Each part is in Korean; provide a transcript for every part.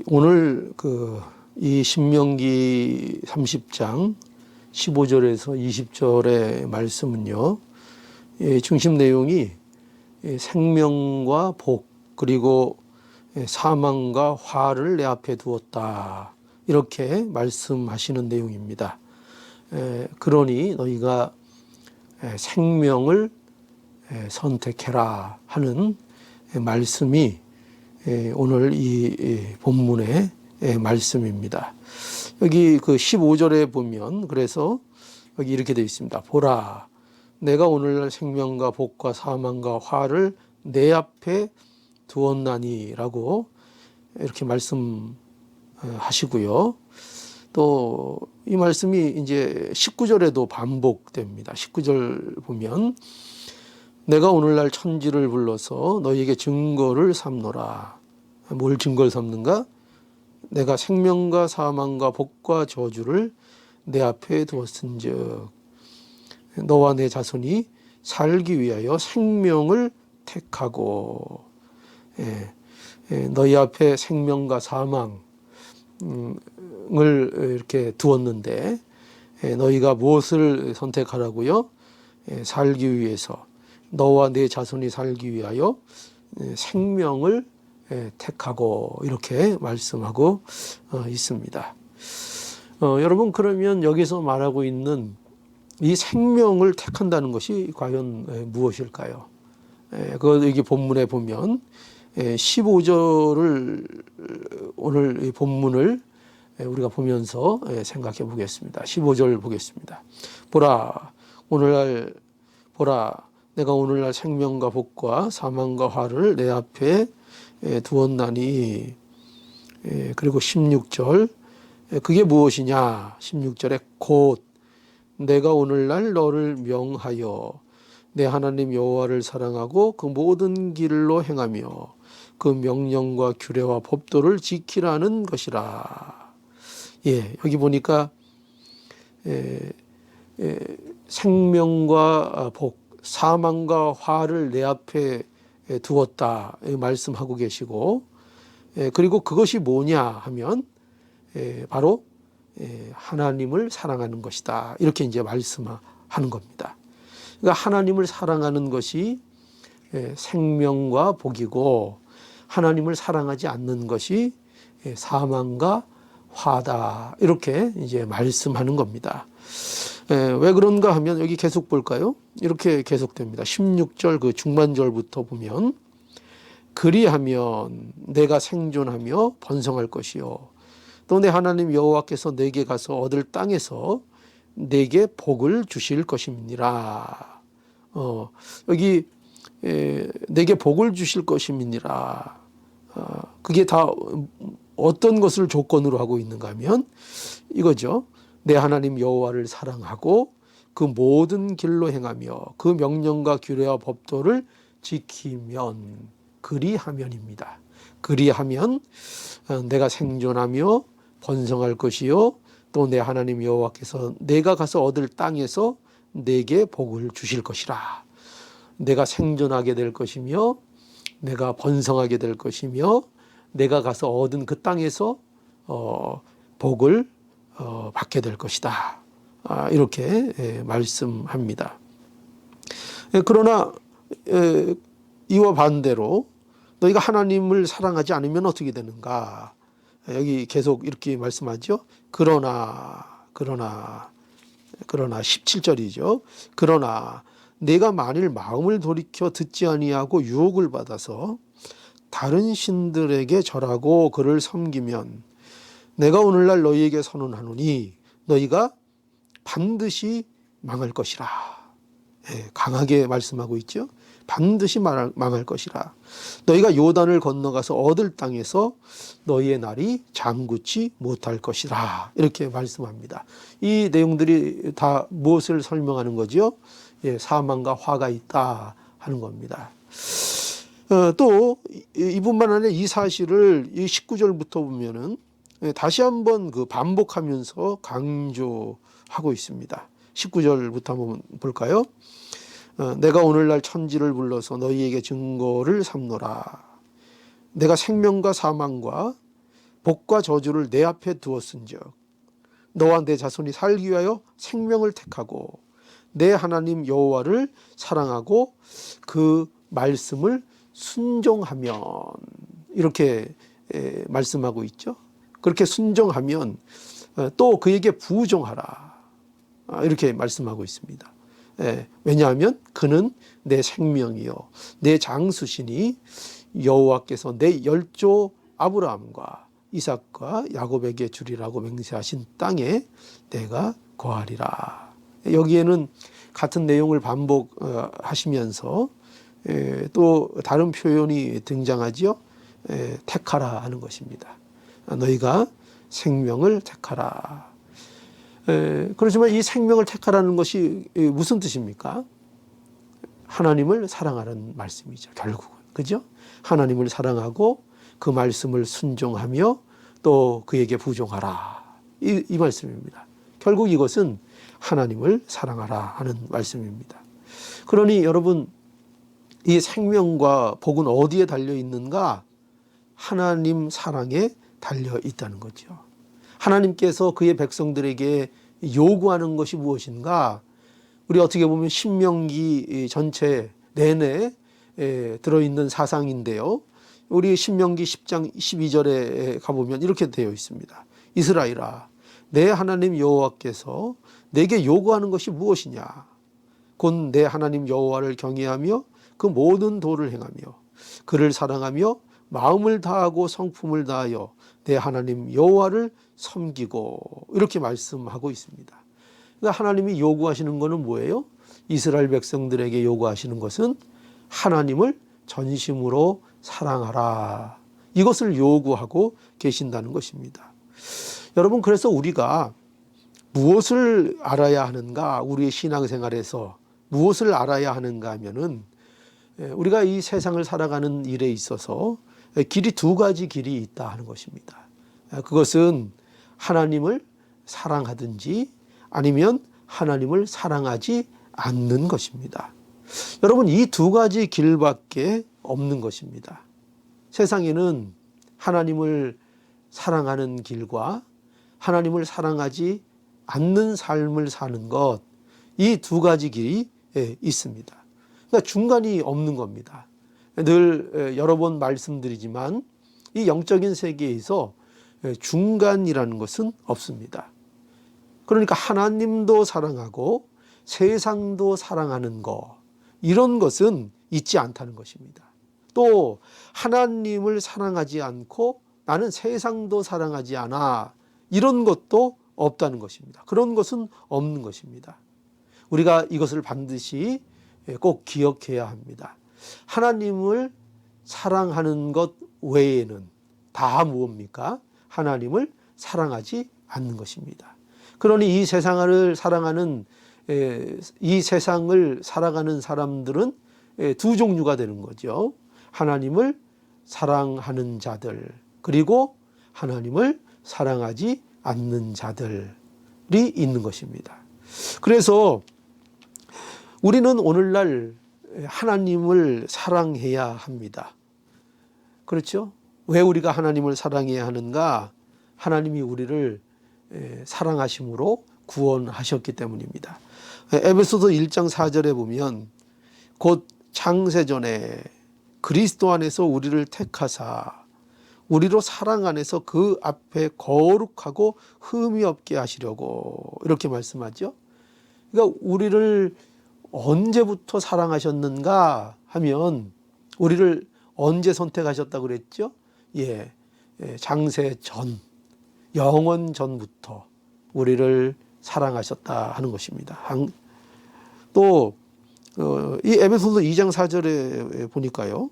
오늘 이 신명기 30장 15절에서 20절의 말씀은요, 중심 내용이 생명과 복 그리고 사망과 화를 내 앞에 두었다, 이렇게 말씀하시는 내용입니다. 그러니 너희가 생명을 선택해라 하는 말씀이 오늘 이 본문의 말씀입니다. 여기 15절에 보면, 그래서 여기 이렇게 되어 있습니다. 보라, 내가 오늘날 생명과 복과 사망과 화를 내 앞에 두었나니 라고 이렇게 말씀하시고요. 또 이 말씀이 이제 19절에도 반복됩니다. 19절 보면, 내가 오늘날 천지를 불러서 너희에게 증거를 삼노라. 뭘 증거를 삼는가? 내가 생명과 사망과 복과 저주를 내 앞에 두었은즉 너와 내 자손이 살기 위하여 생명을 택하고, 너희 앞에 생명과 사망을 이렇게 두었는데 너희가 무엇을 선택하라고요? 살기 위해서, 너와 내 자손이 살기 위하여 생명을 택하고, 이렇게 말씀하고 있습니다. 여러분, 그러면 여기서 말하고 있는 이 생명을 택한다는 것이 과연 무엇일까요? 여기 본문에 보면 15절을, 오늘 이 본문을 우리가 보면서 생각해 보겠습니다. 15절 보겠습니다. 보라, 내가 오늘날 생명과 복과 사망과 화를 내 앞에 두었나니. 그리고 16절, 그게 무엇이냐? 16절에 곧 내가 오늘날 너를 명하여 내 하나님 여호와를 사랑하고 그 모든 길로 행하며 그 명령과 규례와 법도를 지키라는 것이라. 여기 보니까 생명과 복, 사망과 화를 내 앞에 두었다 말씀하고 계시고, 그리고 그것이 뭐냐 하면 바로 하나님을 사랑하는 것이다, 이렇게 이제 말씀하는 겁니다. 그러니까 하나님을 사랑하는 것이 생명과 복이고, 하나님을 사랑하지 않는 것이 사망과 화다, 이렇게 이제 말씀하는 겁니다. 왜 그런가 하면 여기 계속 볼까요? 이렇게 계속됩니다. 16절 그 중반절부터 보면, 그리하면 내가 생존하며 번성할 것이요 또 내 하나님 여호와께서 내게 가서 얻을 땅에서 내게 복을 주실 것임이니라. 여기 내게 복을 주실 것임이니라. 그게 다 어떤 것을 조건으로 하고 있는가 하면 이거죠. 내 하나님 여호와를 사랑하고 그 모든 길로 행하며 그 명령과 규례와 법도를 지키면, 그리하면입니다. 그리하면 내가 생존하며 번성할 것이요 또 내 하나님 여호와께서 내가 가서 얻을 땅에서 내게 복을 주실 것이라. 내가 생존하게 될 것이며 내가 번성하게 될 것이며 내가 가서 얻은 그 땅에서 복을 받게 될 것이다, 이렇게 말씀합니다. 그러나 이와 반대로 너희가 하나님을 사랑하지 않으면 어떻게 되는가? 여기 계속 이렇게 말씀하죠. 그러나 17절이죠. 그러나 내가 만일 마음을 돌이켜 듣지 아니하고 유혹을 받아서 다른 신들에게 절하고 그를 섬기면 내가 오늘날 너희에게 선언하노니 너희가 반드시 망할 것이라. 강하게 말씀하고 있죠. 반드시 망할 것이라. 너희가 요단을 건너가서 얻을 땅에서 너희의 날이 장구치 못할 것이라, 이렇게 말씀합니다. 이 내용들이 다 무엇을 설명하는 거죠? 사망과 화가 있다 하는 겁니다. 또 이뿐만 아니라 이 사실을 이 19절부터 보면은 다시 한번 반복하면서 강조하고 있습니다. 19절부터 한번 볼까요? 내가 오늘날 천지를 불러서 너희에게 증거를 삼노라. 내가 생명과 사망과 복과 저주를 내 앞에 두었은즉 너와 내 자손이 살기 위하여 생명을 택하고 내 하나님 여호와를 사랑하고 그 말씀을 순종하면, 이렇게 말씀하고 있죠. 그렇게 순종하면 또 그에게 부종하라, 이렇게 말씀하고 있습니다. 왜냐하면 그는 내 생명이요 내 장수시니 여호와께서 내 열조 아브라함과 이삭과 야곱에게 주리라고 맹세하신 땅에 내가 거하리라. 여기에는 같은 내용을 반복하시면서 또 다른 표현이 등장하지요. 택하라 하는 것입니다. 너희가 생명을 택하라. 그렇지만 이 생명을 택하라는 것이 무슨 뜻입니까? 하나님을 사랑하는 말씀이죠. 결국은. 그죠? 하나님을 사랑하고 그 말씀을 순종하며 또 그에게 부종하라. 이 말씀입니다. 결국 이것은 하나님을 사랑하라 하는 말씀입니다. 그러니 여러분, 이 생명과 복은 어디에 달려 있는가? 하나님 사랑에 달려 있다는 거죠. 하나님께서 그의 백성들에게 요구하는 것이 무엇인가? 우리 어떻게 보면 신명기 전체 내내 들어있는 사상인데요. 우리 신명기 10장 12절에 가보면 이렇게 되어 있습니다. 이스라엘아, 내 하나님 여호와께서 내게 요구하는 것이 무엇이냐? 곧 내 하나님 여호와를 경외하며 그 모든 도를 행하며 그를 사랑하며 마음을 다하고 성품을 다하여 내 하나님 여호와를 섬기고, 이렇게 말씀하고 있습니다. 그러니까 하나님이 요구하시는 것은 뭐예요? 이스라엘 백성들에게 요구하시는 것은 하나님을 전심으로 사랑하라, 이것을 요구하고 계신다는 것입니다. 여러분, 그래서 우리가 무엇을 알아야 하는가? 우리의 신앙생활에서 무엇을 알아야 하는가 하면은, 우리가 이 세상을 살아가는 일에 있어서 길이 두 가지 길이 있다 하는 것입니다. 그것은 하나님을 사랑하든지 아니면 하나님을 사랑하지 않는 것입니다. 여러분, 이 두 가지 길밖에 없는 것입니다. 세상에는 하나님을 사랑하는 길과 하나님을 사랑하지 않는 삶을 사는 것, 이 두 가지 길이 있습니다. 그러니까 중간이 없는 겁니다. 늘 여러 번 말씀드리지만 이 영적인 세계에서 중간이라는 것은 없습니다. 그러니까 하나님도 사랑하고 세상도 사랑하는 것, 이런 것은 있지 않다는 것입니다. 또 하나님을 사랑하지 않고 나는 세상도 사랑하지 않아, 이런 것도 없다는 것입니다. 그런 것은 없는 것입니다. 우리가 이것을 반드시 꼭 기억해야 합니다. 하나님을 사랑하는 것 외에는 다 무엇입니까? 하나님을 사랑하지 않는 것입니다. 그러니 이 세상을 사랑하는, 이 세상을 살아가는 사람들은 두 종류가 되는 거죠. 하나님을 사랑하는 자들, 그리고 하나님을 사랑하지 않는 자들이 있는 것입니다. 그래서 우리는 오늘날 하나님을 사랑해야 합니다. 그렇죠? 왜 우리가 하나님을 사랑해야 하는가? 하나님이 우리를 사랑하심으로 구원하셨기 때문입니다. 에베소서 1장 4절에 보면 곧 창세전에 그리스도 안에서 우리를 택하사 우리로 사랑 안에서 그 앞에 거룩하고 흠이 없게 하시려고, 이렇게 말씀하죠. 그러니까 우리를 언제부터 사랑하셨는가 하면, 우리를 언제 선택하셨다고 그랬죠? 장세 전, 영원 전부터 우리를 사랑하셨다 하는 것입니다. 또 이 에베소서 2장 4절에 보니까요,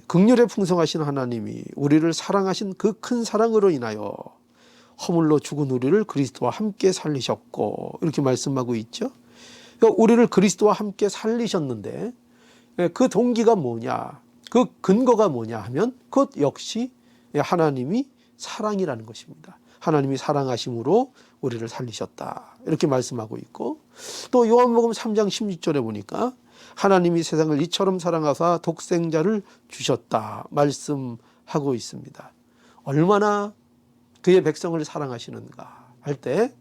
긍휼에 풍성하신 하나님이 우리를 사랑하신 그 큰 사랑으로 인하여 허물로 죽은 우리를 그리스도와 함께 살리셨고, 이렇게 말씀하고 있죠. 그러니까 우리를 그리스도와 함께 살리셨는데 그 동기가 뭐냐, 그 근거가 뭐냐 하면 그것 역시 하나님이 사랑이라는 것입니다. 하나님이 사랑하심으로 우리를 살리셨다, 이렇게 말씀하고 있고, 또 요한복음 3장 16절에 보니까 하나님이 세상을 이처럼 사랑하사 독생자를 주셨다 말씀하고 있습니다. 얼마나 그의 백성을 사랑하시는가 할 때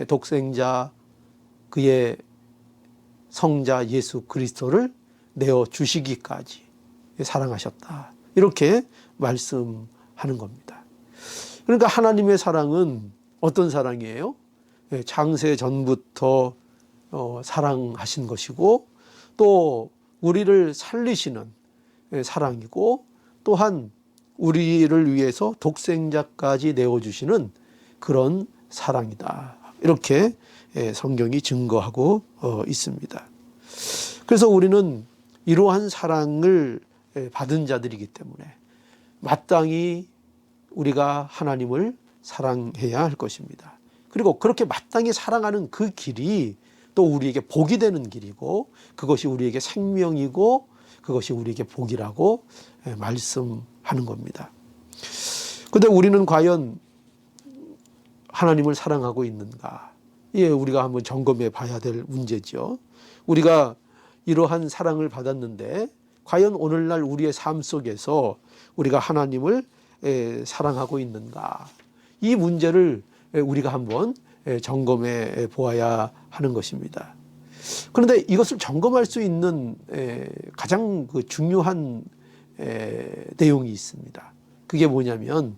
독생자 그의 성자 예수 그리스도를 내어 주시기까지 사랑하셨다. 이렇게 말씀하는 겁니다. 그러니까 하나님의 사랑은 어떤 사랑이에요? 창세 전부터 사랑하신 것이고 또 우리를 살리시는 사랑이고 또한 우리를 위해서 독생자까지 내어주시는 그런 사랑이다. 이렇게 성경이 증거하고 있습니다. 그래서 우리는 이러한 사랑을 받은 자들이기 때문에 마땅히 우리가 하나님을 사랑해야 할 것입니다. 그리고 그렇게 마땅히 사랑하는 그 길이 또 우리에게 복이 되는 길이고 그것이 우리에게 생명이고 그것이 우리에게 복이라고 말씀하는 겁니다. 그런데 우리는 과연 하나님을 사랑하고 있는가? 예, 우리가 한번 점검해 봐야 될 문제죠. 우리가 이러한 사랑을 받았는데 과연 오늘날 우리의 삶 속에서 우리가 하나님을 사랑하고 있는가? 이 문제를 우리가 한번 점검해 보아야 하는 것입니다. 그런데 이것을 점검할 수 있는 가장 중요한 내용이 있습니다. 그게 뭐냐면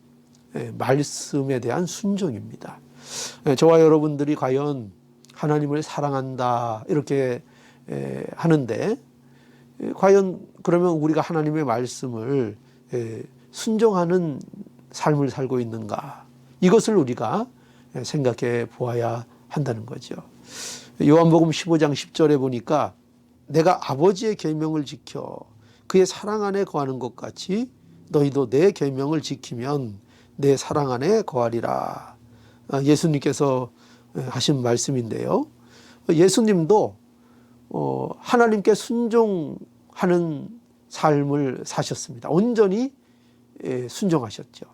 말씀에 대한 순종입니다. 저와 여러분들이 과연 하나님을 사랑한다 이렇게 하는데 과연 그러면 우리가 하나님의 말씀을 순종하는 삶을 살고 있는가? 이것을 우리가 생각해 보아야 한다는 거죠. 요한복음 15장 10절에 보니까 내가 아버지의 계명을 지켜 그의 사랑 안에 거하는 것 같이 너희도 내 계명을 지키면 내 사랑 안에 거하리라. 예수님께서 하신 말씀인데요. 예수님도 하나님께 순종하는 삶을 사셨습니다. 온전히 순종하셨죠.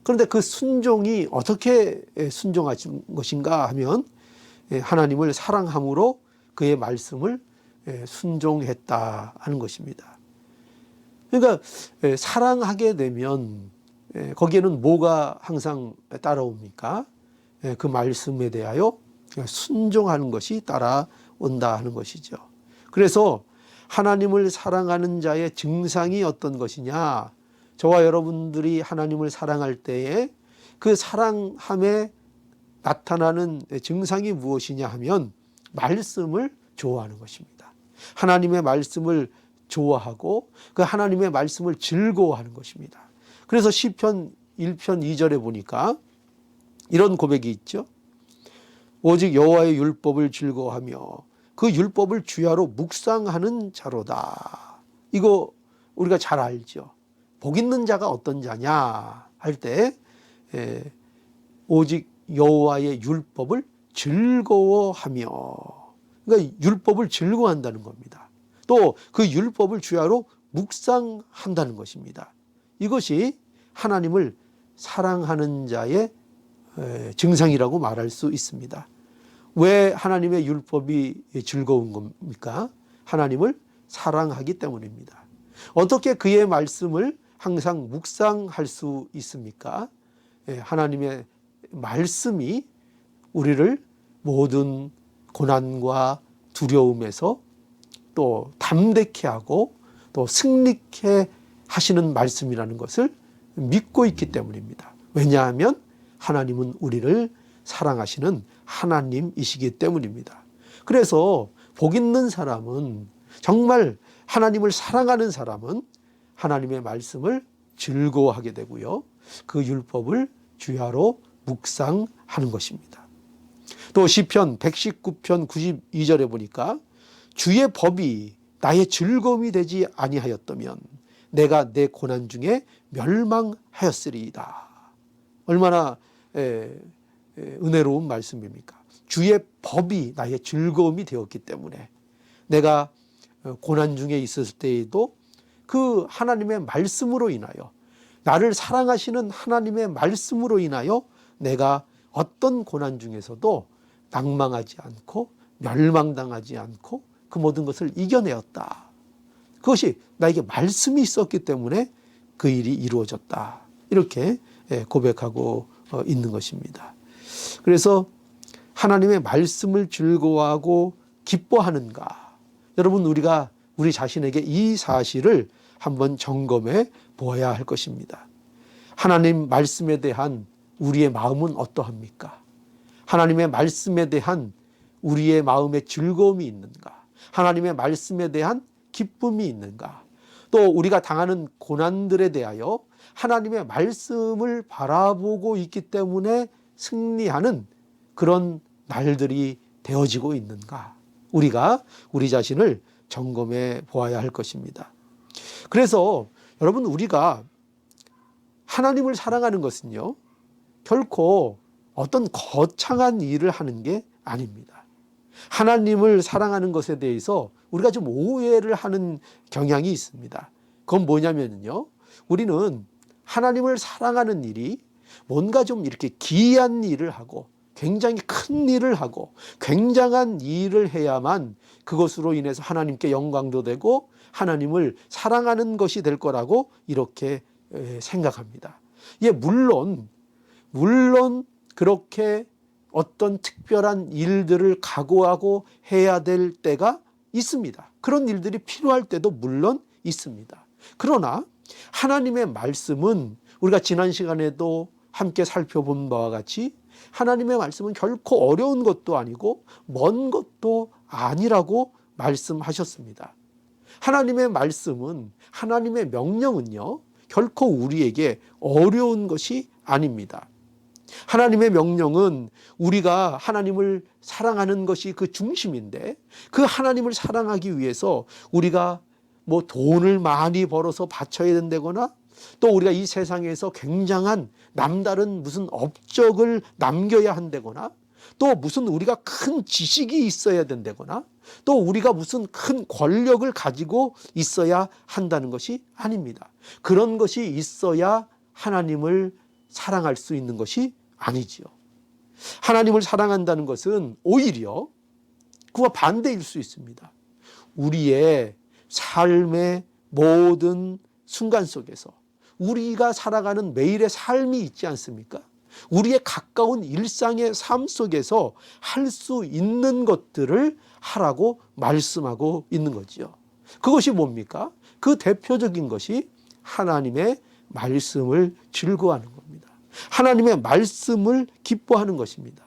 그런데 그 순종이 어떻게 순종하신 것인가 하면 하나님을 사랑함으로 그의 말씀을 순종했다 하는 것입니다. 그러니까 사랑하게 되면 거기에는 뭐가 항상 따라옵니까? 그 말씀에 대하여 순종하는 것이 따라온다 하는 것이죠. 그래서 하나님을 사랑하는 자의 증상이 어떤 것이냐? 저와 여러분들이 하나님을 사랑할 때에 그 사랑함에 나타나는 증상이 무엇이냐 하면 말씀을 좋아하는 것입니다. 하나님의 말씀을 좋아하고 그 하나님의 말씀을 즐거워하는 것입니다. 그래서 시편 1편 2절에 보니까 이런 고백이 있죠. 오직 여호와의 율법을 즐거워하며 그 율법을 주야로 묵상하는 자로다. 이거 우리가 잘 알죠. 복 있는 자가 어떤 자냐 할 때 오직 여호와의 율법을 즐거워하며, 그러니까 율법을 즐거워한다는 겁니다. 또 그 율법을 주야로 묵상한다는 것입니다. 이것이 하나님을 사랑하는 자의 증상이라고 말할 수 있습니다. 왜 하나님의 율법이 즐거운 겁니까? 하나님을 사랑하기 때문입니다. 어떻게 그의 말씀을 항상 묵상할 수 있습니까? 하나님의 말씀이 우리를 모든 고난과 두려움에서 또 담대케 하고 또 승리케 하시는 말씀이라는 것을 믿고 있기 때문입니다. 왜냐하면 하나님은 우리를 사랑하시는 하나님이시기 때문입니다. 그래서 복 있는 사람은, 정말 하나님을 사랑하는 사람은 하나님의 말씀을 즐거워하게 되고요, 그 율법을 주야로 묵상하는 것입니다. 또 시편 119편 92절에 보니까 주의 법이 나의 즐거움이 되지 아니하였다면 내가 내 고난 중에 멸망하였으리이다. 얼마나 은혜로운 말씀입니까? 주의 법이 나의 즐거움이 되었기 때문에 내가 고난 중에 있었을 때에도 그 하나님의 말씀으로 인하여, 나를 사랑하시는 하나님의 말씀으로 인하여 내가 어떤 고난 중에서도 낭망하지 않고 멸망당하지 않고 그 모든 것을 이겨내었다. 그것이 나에게 말씀이 있었기 때문에 그 일이 이루어졌다. 이렇게 고백하고 있는 것입니다. 그래서 하나님의 말씀을 즐거워하고 기뻐하는가? 여러분, 우리가 우리 자신에게 이 사실을 한번 점검해 보아야 할 것입니다. 하나님 말씀에 대한 우리의 마음은 어떠합니까? 하나님의 말씀에 대한 우리의 마음에 즐거움이 있는가? 하나님의 말씀에 대한 기쁨이 있는가? 또 우리가 당하는 고난들에 대하여 하나님의 말씀을 바라보고 있기 때문에 승리하는 그런 날들이 되어지고 있는가? 우리가 우리 자신을 점검해 보아야 할 것입니다. 그래서 여러분, 우리가 하나님을 사랑하는 것은요, 결코 어떤 거창한 일을 하는 게 아닙니다. 하나님을 사랑하는 것에 대해서 우리가 좀 오해를 하는 경향이 있습니다. 그건 뭐냐면요, 우리는 하나님을 사랑하는 일이 뭔가 좀 이렇게 기이한 일을 하고 굉장히 큰 일을 하고 굉장한 일을 해야만 그것으로 인해서 하나님께 영광도 되고 하나님을 사랑하는 것이 될 거라고 이렇게 생각합니다. 예, 물론 그렇게 어떤 특별한 일들을 각오하고 해야 될 때가 있습니다. 그런 일들이 필요할 때도 물론 있습니다. 그러나 하나님의 말씀은 우리가 지난 시간에도 함께 살펴본 바와 같이 하나님의 말씀은 결코 어려운 것도 아니고 먼 것도 아니라고 말씀하셨습니다. 하나님의 말씀은, 하나님의 명령은요, 결코 우리에게 어려운 것이 아닙니다. 하나님의 명령은 우리가 하나님을 사랑하는 것이 그 중심인데, 그 하나님을 사랑하기 위해서 우리가 뭐 돈을 많이 벌어서 바쳐야 된다거나, 또 우리가 이 세상에서 굉장한 남다른 무슨 업적을 남겨야 한다거나, 또 무슨 우리가 큰 지식이 있어야 된다거나, 또 우리가 무슨 큰 권력을 가지고 있어야 한다는 것이 아닙니다. 그런 것이 있어야 하나님을 사랑할 수 있는 것이 아니지요. 하나님을 사랑한다는 것은 오히려 그와 반대일 수 있습니다. 우리의 삶의 모든 순간 속에서 우리가 살아가는 매일의 삶이 있지 않습니까? 우리의 가까운 일상의 삶 속에서 할 수 있는 것들을 하라고 말씀하고 있는 거지요. 그것이 뭡니까? 그 대표적인 것이 하나님의 말씀을 즐거워하는 겁니다. 하나님의 말씀을 기뻐하는 것입니다.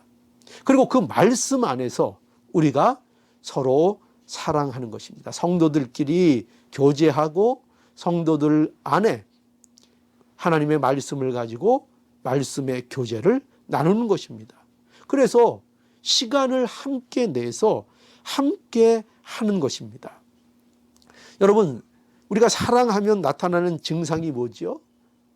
그리고 그 말씀 안에서 우리가 서로 사랑하는 것입니다. 성도들끼리 교제하고 성도들 안에 하나님의 말씀을 가지고 말씀의 교제를 나누는 것입니다. 그래서 시간을 함께 내서 함께 하는 것입니다. 여러분, 우리가 사랑하면 나타나는 증상이 뭐죠?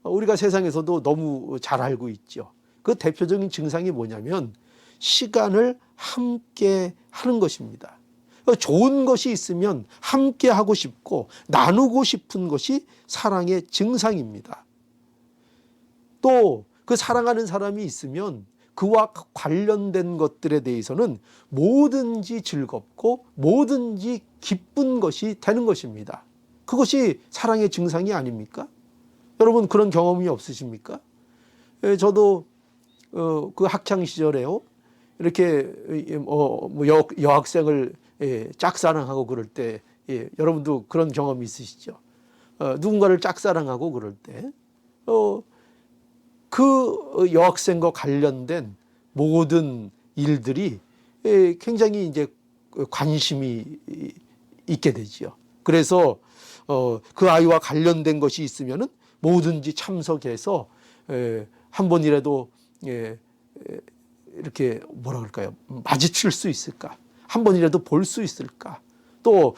우리가 세상에서도 너무 잘 알고 있죠. 그 대표적인 증상이 뭐냐면 시간을 함께 하는 것입니다. 좋은 것이 있으면 함께 하고 싶고 나누고 싶은 것이 사랑의 증상입니다. 또 그 사랑하는 사람이 있으면 그와 관련된 것들에 대해서는 뭐든지 즐겁고 뭐든지 기쁜 것이 되는 것입니다. 그것이 사랑의 증상이 아닙니까? 여러분, 그런 경험이 없으십니까? 저도 그 학창 시절에요, 이렇게 여학생을 짝사랑하고 그럴 때, 여러분도 그런 경험이 있으시죠? 누군가를 짝사랑하고 그럴 때 그 여학생과 관련된 모든 일들이 굉장히 이제 관심이 있게 되지요. 그래서 그 아이와 관련된 것이 있으면은 뭐든지 참석해서 한 번이라도 이렇게 뭐라 그럴까요? 마주칠 수 있을까? 한 번이라도 볼 수 있을까? 또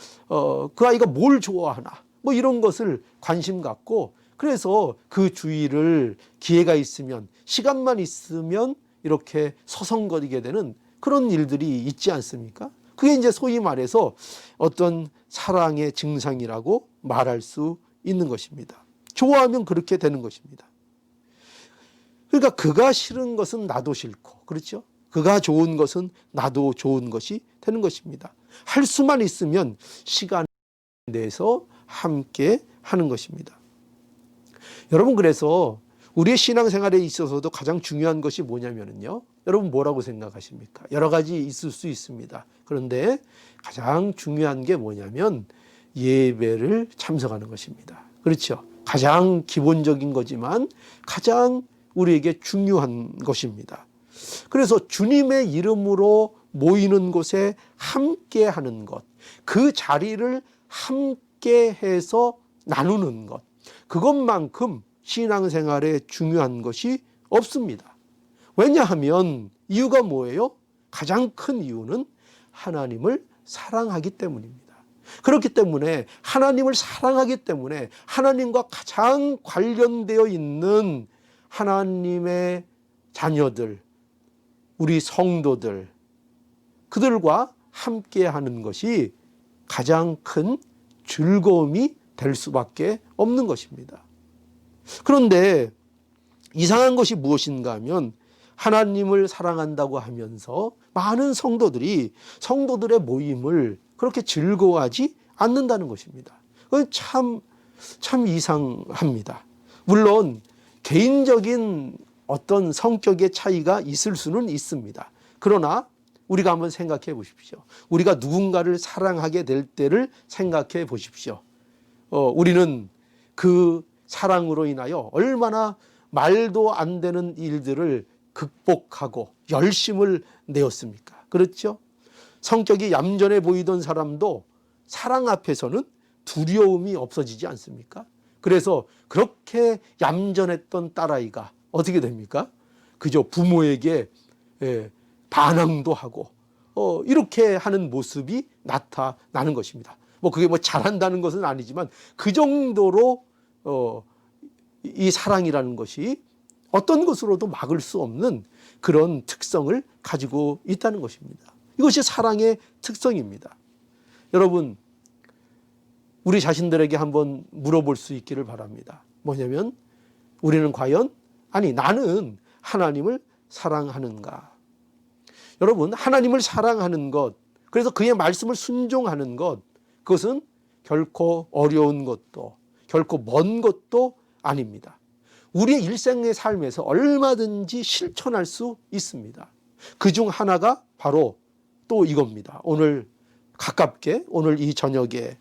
그 아이가 뭘 좋아하나? 뭐 이런 것을 관심 갖고, 그래서 그 주위를 기회가 있으면, 시간만 있으면 이렇게 서성거리게 되는 그런 일들이 있지 않습니까? 그게 이제 소위 말해서 어떤 사랑의 증상이라고 말할 수 있는 것입니다. 좋아하면 그렇게 되는 것입니다. 그러니까 그가 싫은 것은 나도 싫고, 그렇죠? 그가 좋은 것은 나도 좋은 것이 되는 것입니다. 할 수만 있으면 시간 내서 함께 하는 것입니다. 여러분, 그래서 우리의 신앙생활에 있어서도 가장 중요한 것이 뭐냐면요, 여러분 뭐라고 생각하십니까? 여러 가지 있을 수 있습니다. 그런데 가장 중요한 게 뭐냐면 예배를 참석하는 것입니다. 그렇죠? 가장 기본적인 거지만 가장 우리에게 중요한 것입니다. 그래서 주님의 이름으로 모이는 곳에 함께 하는 것, 그 자리를 함께 해서 나누는 것, 그것만큼 신앙생활에 중요한 것이 없습니다. 왜냐하면 이유가 뭐예요? 가장 큰 이유는 하나님을 사랑하기 때문입니다. 그렇기 때문에 하나님을 사랑하기 때문에 하나님과 가장 관련되어 있는 하나님의 자녀들, 우리 성도들, 그들과 함께 하는 것이 가장 큰 즐거움이 될 수밖에 없는 것입니다. 그런데 이상한 것이 무엇인가 하면 하나님을 사랑한다고 하면서 많은 성도들의 모임을 그렇게 즐거워하지 않는다는 것입니다. 그건 참 이상합니다. 물론 개인적인 어떤 성격의 차이가 있을 수는 있습니다. 그러나 우리가 한번 생각해 보십시오. 우리가 누군가를 사랑하게 될 때를 생각해 보십시오. 우리는 그 사랑으로 인하여 얼마나 말도 안 되는 일들을 극복하고 열심을 내었습니까? 그렇죠? 성격이 얌전해 보이던 사람도 사랑 앞에서는 두려움이 없어지지 않습니까? 그래서 그렇게 얌전했던 딸아이가 어떻게 됩니까? 그저 부모에게 반항도 하고 이렇게 하는 모습이 나타나는 것입니다. 그게 잘한다는 것은 아니지만 그 정도로 이 사랑이라는 것이 어떤 것으로도 막을 수 없는 그런 특성을 가지고 있다는 것입니다. 이것이 사랑의 특성입니다. 여러분, 우리 자신들에게 한번 물어볼 수 있기를 바랍니다. 뭐냐면 우리는 과연 나는 하나님을 사랑하는가? 여러분, 하나님을 사랑하는 것, 그래서 그의 말씀을 순종하는 것, 그것은 결코 어려운 것도 결코 먼 것도 아닙니다. 우리의 일생의 삶에서 얼마든지 실천할 수 있습니다. 그중 하나가 바로 또 이겁니다. 오늘 가깝게 오늘 이 저녁에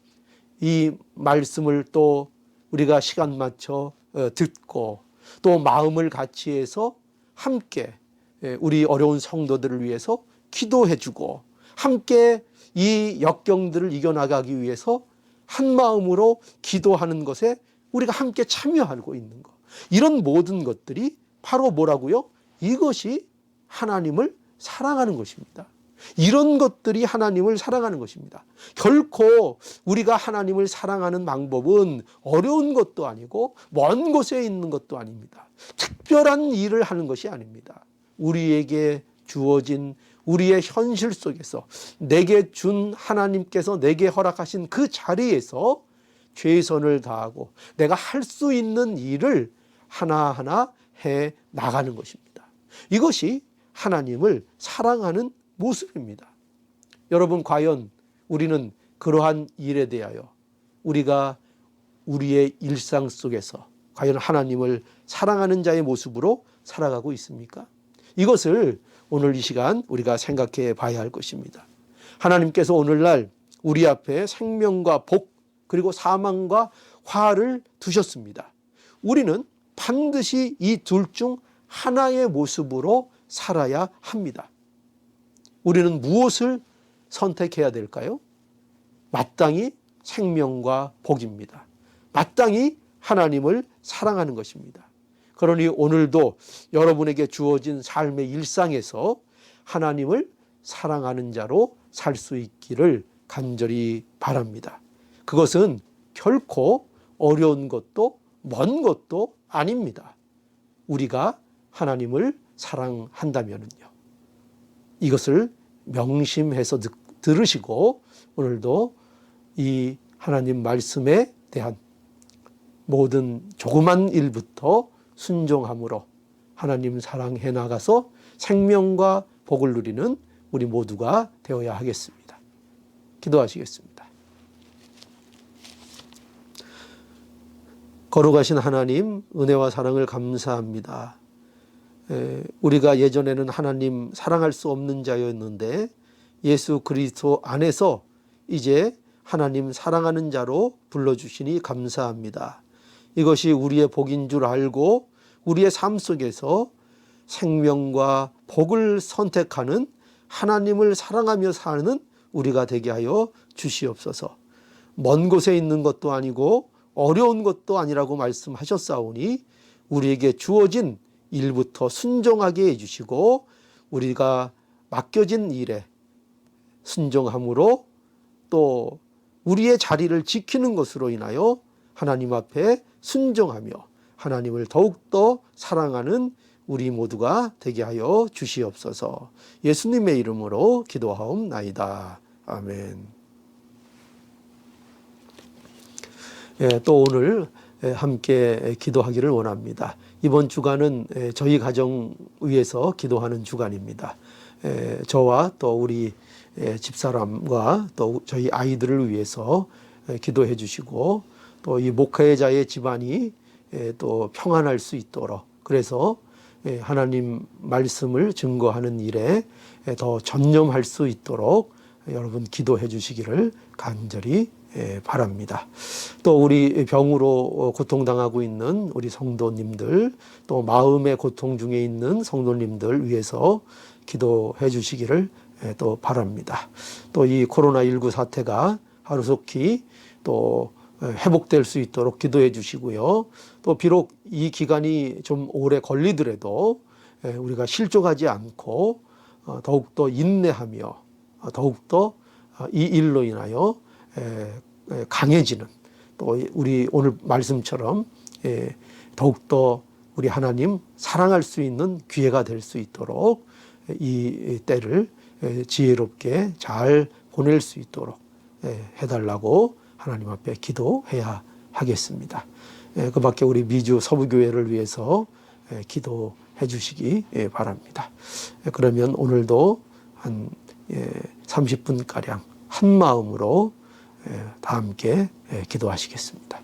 이 말씀을 또 우리가 시간 맞춰 듣고 또 마음을 같이 해서 함께 우리 어려운 성도들을 위해서 기도해주고 함께 이 역경들을 이겨나가기 위해서 한 마음으로 기도하는 것에 우리가 함께 참여하고 있는 것, 이런 모든 것들이 바로 뭐라고요? 이것이 하나님을 사랑하는 것입니다. 이런 것들이 하나님을 사랑하는 것입니다. 결코 우리가 하나님을 사랑하는 방법은 어려운 것도 아니고 먼 곳에 있는 것도 아닙니다. 특별한 일을 하는 것이 아닙니다. 우리에게 주어진 우리의 현실 속에서 내게 준 하나님께서 내게 허락하신 그 자리에서 최선을 다하고 내가 할 수 있는 일을 하나하나 해 나가는 것입니다. 이것이 하나님을 사랑하는 모습입니다. 여러분, 과연 우리는 그러한 일에 대하여 우리가 우리의 일상 속에서 과연 하나님을 사랑하는 자의 모습으로 살아가고 있습니까? 이것을 오늘 이 시간 우리가 생각해 봐야 할 것입니다. 하나님께서 오늘날 우리 앞에 생명과 복 그리고 사망과 화를 두셨습니다. 우리는 반드시 이 둘 중 하나의 모습으로 살아야 합니다. 우리는 무엇을 선택해야 될까요? 마땅히 생명과 복입니다. 마땅히 하나님을 사랑하는 것입니다. 그러니 오늘도 여러분에게 주어진 삶의 일상에서 하나님을 사랑하는 자로 살 수 있기를 간절히 바랍니다. 그것은 결코 어려운 것도 먼 것도 아닙니다. 우리가 하나님을 사랑한다면요. 이것을 명심해서 들으시고 오늘도 이 하나님 말씀에 대한 모든 조그만 일부터 순종함으로 하나님 사랑해 나가서 생명과 복을 누리는 우리 모두가 되어야 하겠습니다. 기도하시겠습니다. 거룩하신 하나님, 은혜와 사랑을 감사합니다. 우리가 예전에는 하나님 사랑할 수 없는 자였는데 예수 그리스도 안에서 이제 하나님 사랑하는 자로 불러주시니 감사합니다. 이것이 우리의 복인 줄 알고 우리의 삶 속에서 생명과 복을 선택하는 하나님을 사랑하며 사는 우리가 되게 하여 주시옵소서. 먼 곳에 있는 것도 아니고 어려운 것도 아니라고 말씀하셨사오니 우리에게 주어진 일부터 순종하게 해주시고 우리가 맡겨진 일에 순종함으로 또 우리의 자리를 지키는 것으로 인하여 하나님 앞에 순종하며 하나님을 더욱더 사랑하는 우리 모두가 되게 하여 주시옵소서. 예수님의 이름으로 기도하옵나이다. 아멘. 또 오늘 함께 기도하기를 원합니다. 이번 주간은 저희 가정 위해서 기도하는 주간입니다. 저와 또 우리 집사람과 또 저희 아이들을 위해서 기도해 주시고 또 이 목회자의 집안이 또 평안할 수 있도록 그래서 하나님 말씀을 증거하는 일에 더 전념할 수 있도록 여러분 기도해 주시기를 간절히 바랍니다. 또 우리 병으로 고통당하고 있는 우리 성도님들 또 마음의 고통 중에 있는 성도님들 위해서 기도해 주시기를 또 바랍니다. 또 이 코로나19 사태가 하루속히 또 회복될 수 있도록 기도해 주시고요. 또 비록 이 기간이 좀 오래 걸리더라도 우리가 실족하지 않고 더욱더 인내하며 더욱더 이 일로 인하여 강해지는 또 우리 오늘 말씀처럼 더욱더 우리 하나님 사랑할 수 있는 기회가 될 수 있도록 이 때를 지혜롭게 잘 보낼 수 있도록 해달라고 하나님 앞에 기도해야 하겠습니다. 그 밖에 우리 미주 서부교회를 위해서 기도해 주시기 바랍니다. 그러면 오늘도 한 30분가량 한 마음으로 다 함께 기도하시겠습니다.